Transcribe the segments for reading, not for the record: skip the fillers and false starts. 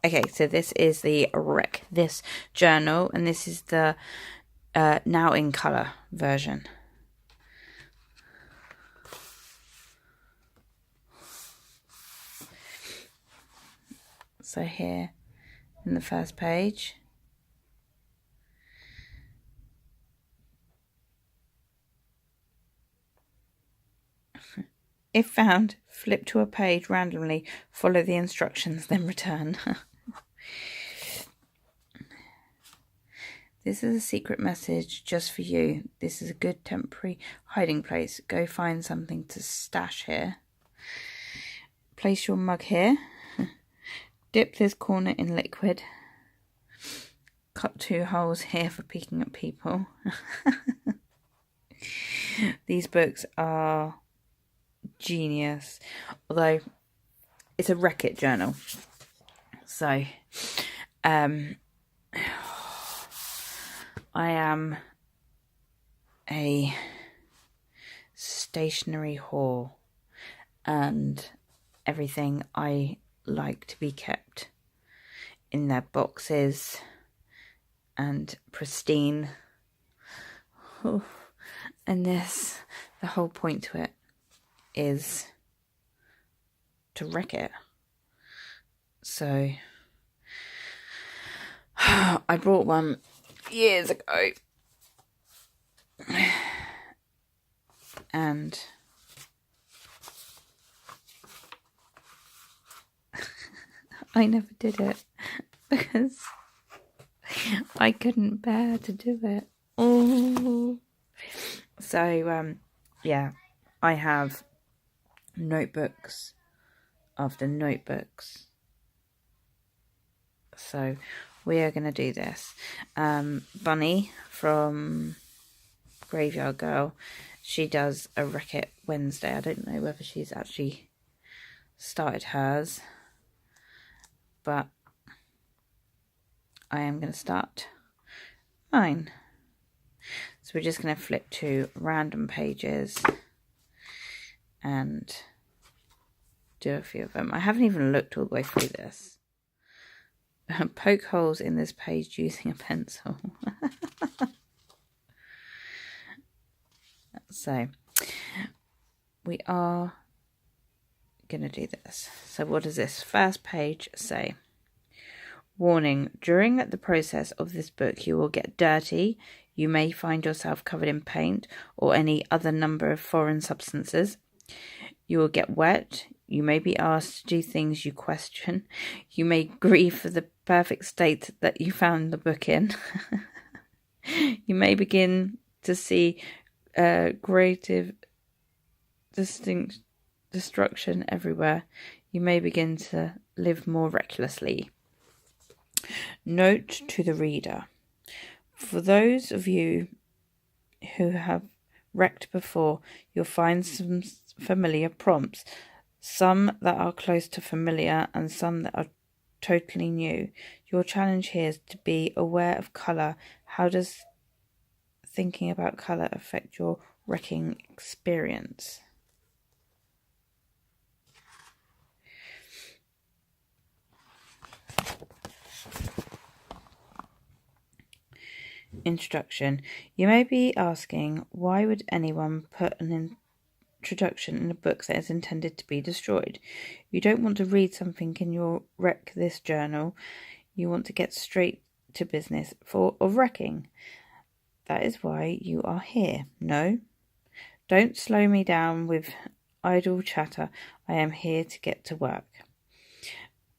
Okay, so this is the Wreck This journal, and this is the now in colour version. So here in the first page, if found, flip to a page randomly, follow the instructions, then return. This is a secret message just for you. This is a good temporary hiding place. Go find something to stash here. Place your mug here. Dip this corner in liquid. Cut 2 holes here for peeking at people. These books are genius. Although it's a Wreck-It journal. So, I am a stationery whore, and everything I like to be kept in their boxes and pristine. Oh, and this, the whole point to it is to wreck it. So I bought one years ago, and I never did it because I couldn't bear to do it. Oh. So yeah, I have notebooks after notebooks. So we are going to do this. Bunny from Graveyard Girl, she does a Wreck-It Wednesday. I don't know whether she's actually started hers, but I am going to start mine. So we're just going to flip to random pages and do a few of them. I haven't even looked all the way through this. Poke holes in this page using a pencil. So we are going to do this. So what does this first page say? Warning, during the process of this book you will get dirty. You may find yourself covered in paint or any other number of foreign substances. You will get wet. You may be asked to do things you question. You may grieve for the perfect state that you found the book in. You may begin to see creative distinct destruction everywhere. You may begin to live more recklessly. Note to the reader. For those of you who have wrecked before, you'll find some familiar prompts. Some that are close to familiar and some that are totally new. Your challenge here is to be aware of colour. How does thinking about colour affect your wrecking experience? Introduction. You may be asking, why would anyone put an introduction in a book that is intended to be destroyed? You don't want to read something in your Wreck This journal. You want to get straight to business of wrecking. That is why you are here. No? Don't slow me down with idle chatter. I am here to get to work.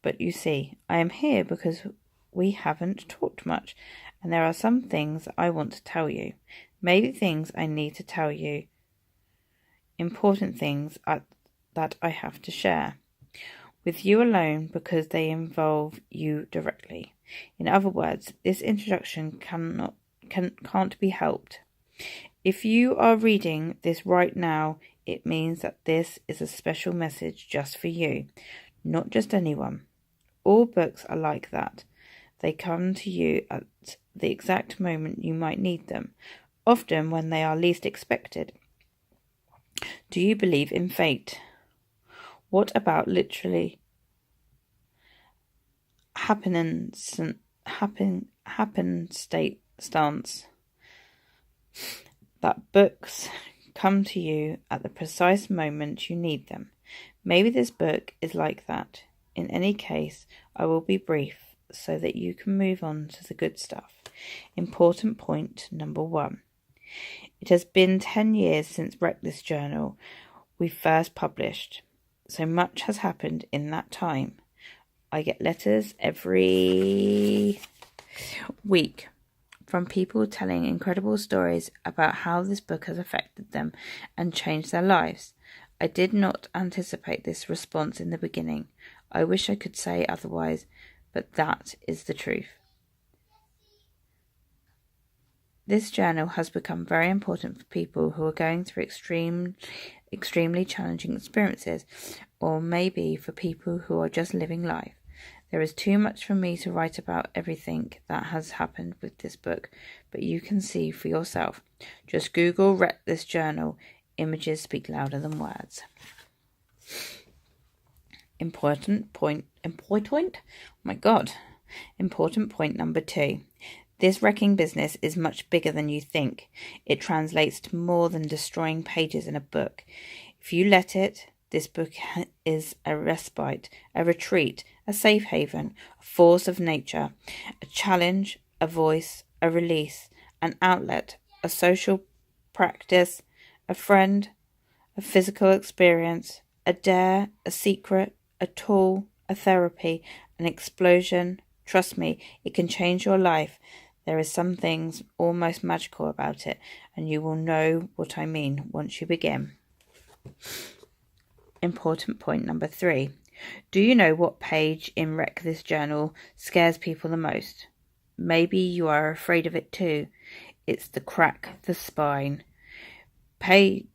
But you see, I am here because we haven't talked much, and there are some things I want to tell you. Maybe things I need to tell you. Important things that I have to share with you alone because they involve you directly. In other words, this introduction can't be helped. If you are reading this right now, it means that this is a special message just for you, not just anyone. All books are like that. They come to you at the exact moment you might need them, often when they are least expected. Do you believe in fate? What about literally? happenstance that books come to you at the precise moment you need them. Maybe this book is like that. In any case, I will be brief so that you can move on to the good stuff. Important point number 1. It has been 10 years since Wreckless Journal we first published. So much has happened in that time. I get letters every week from people telling incredible stories about how this book has affected them and changed their lives. I did not anticipate this response in the beginning. I wish I could say otherwise, but that is the truth. This journal has become very important for people who are going through extremely challenging experiences, or maybe for people who are just living life. There is too much for me to write about everything that has happened with this book, but you can see for yourself. Just Google Wreckless Journal. Images speak louder than words. Important point number 2. This wrecking business is much bigger than you think. It translates to more than destroying pages in a book. If you let it, this book is a respite, a retreat, a safe haven, a force of nature, a challenge, a voice, a release, an outlet, a social practice, a friend, a physical experience, a dare, a secret, a tool, a therapy, an explosion. Trust me, it can change your life. There is some things almost magical about it, and you will know what I mean once you begin. Important point number 3. Do you know what page in Wreck This Journal scares people the most? Maybe you are afraid of it too. It's the crack the spine. Page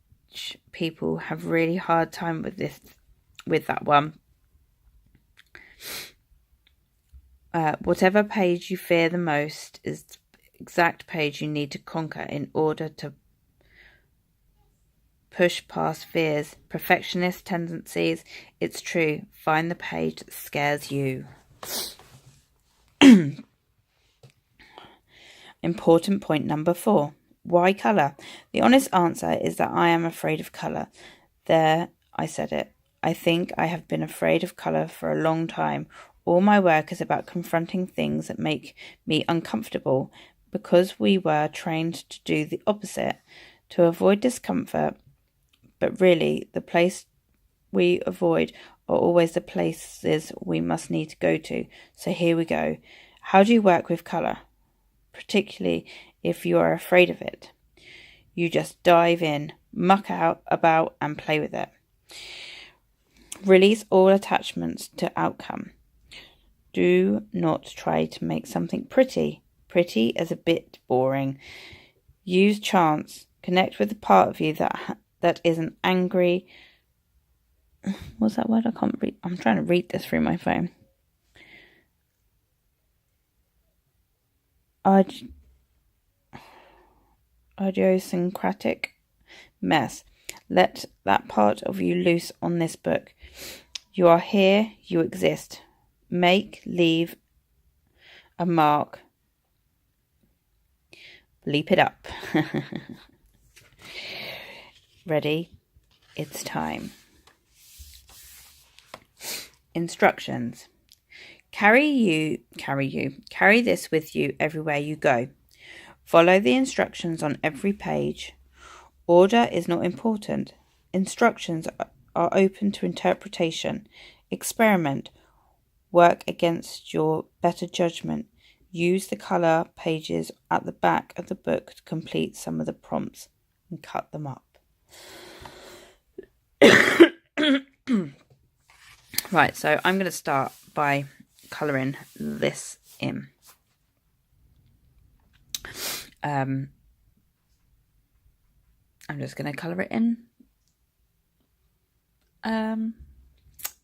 people have really hard time with that one. Whatever page you fear the most is the exact page you need to conquer in order to push past fears, perfectionist tendencies. It's true. Find the page that scares you. Important point number 4. Why colour? The honest answer is that I am afraid of colour. There, I said it. I think I have been afraid of colour for a long time. All my work is about confronting things that make me uncomfortable because we were trained to do the opposite, to avoid discomfort. But really, the place we avoid are always the places we must need to go to. So here we go. How do you work with colour? Particularly if you are afraid of it. You just dive in, muck about and play with it. Release all attachments to outcome. Do not try to make something pretty. Pretty is a bit boring. Use chance. Connect with the part of you that isn't angry. What's that word? I can't read. I'm trying to read this through my phone. Idiosyncratic mess. Let that part of you loose on this book. You are here. You exist. Leave a mark. Bleep it up. Ready? It's time. Instructions. Carry this with you everywhere you go. Follow the instructions on every page. Order is not important. Instructions are open to interpretation. Experiment. Work against your better judgment. Use the colour pages at the back of the book to complete some of the prompts and cut them up. Right, so I'm going to start by colouring this in. I'm just going to colour it in.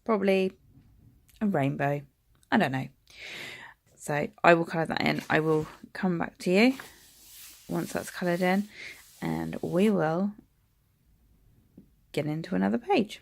Probably a rainbow. I don't know. So I will colour that in. I will come back to you once that's coloured in, and we will get into another page.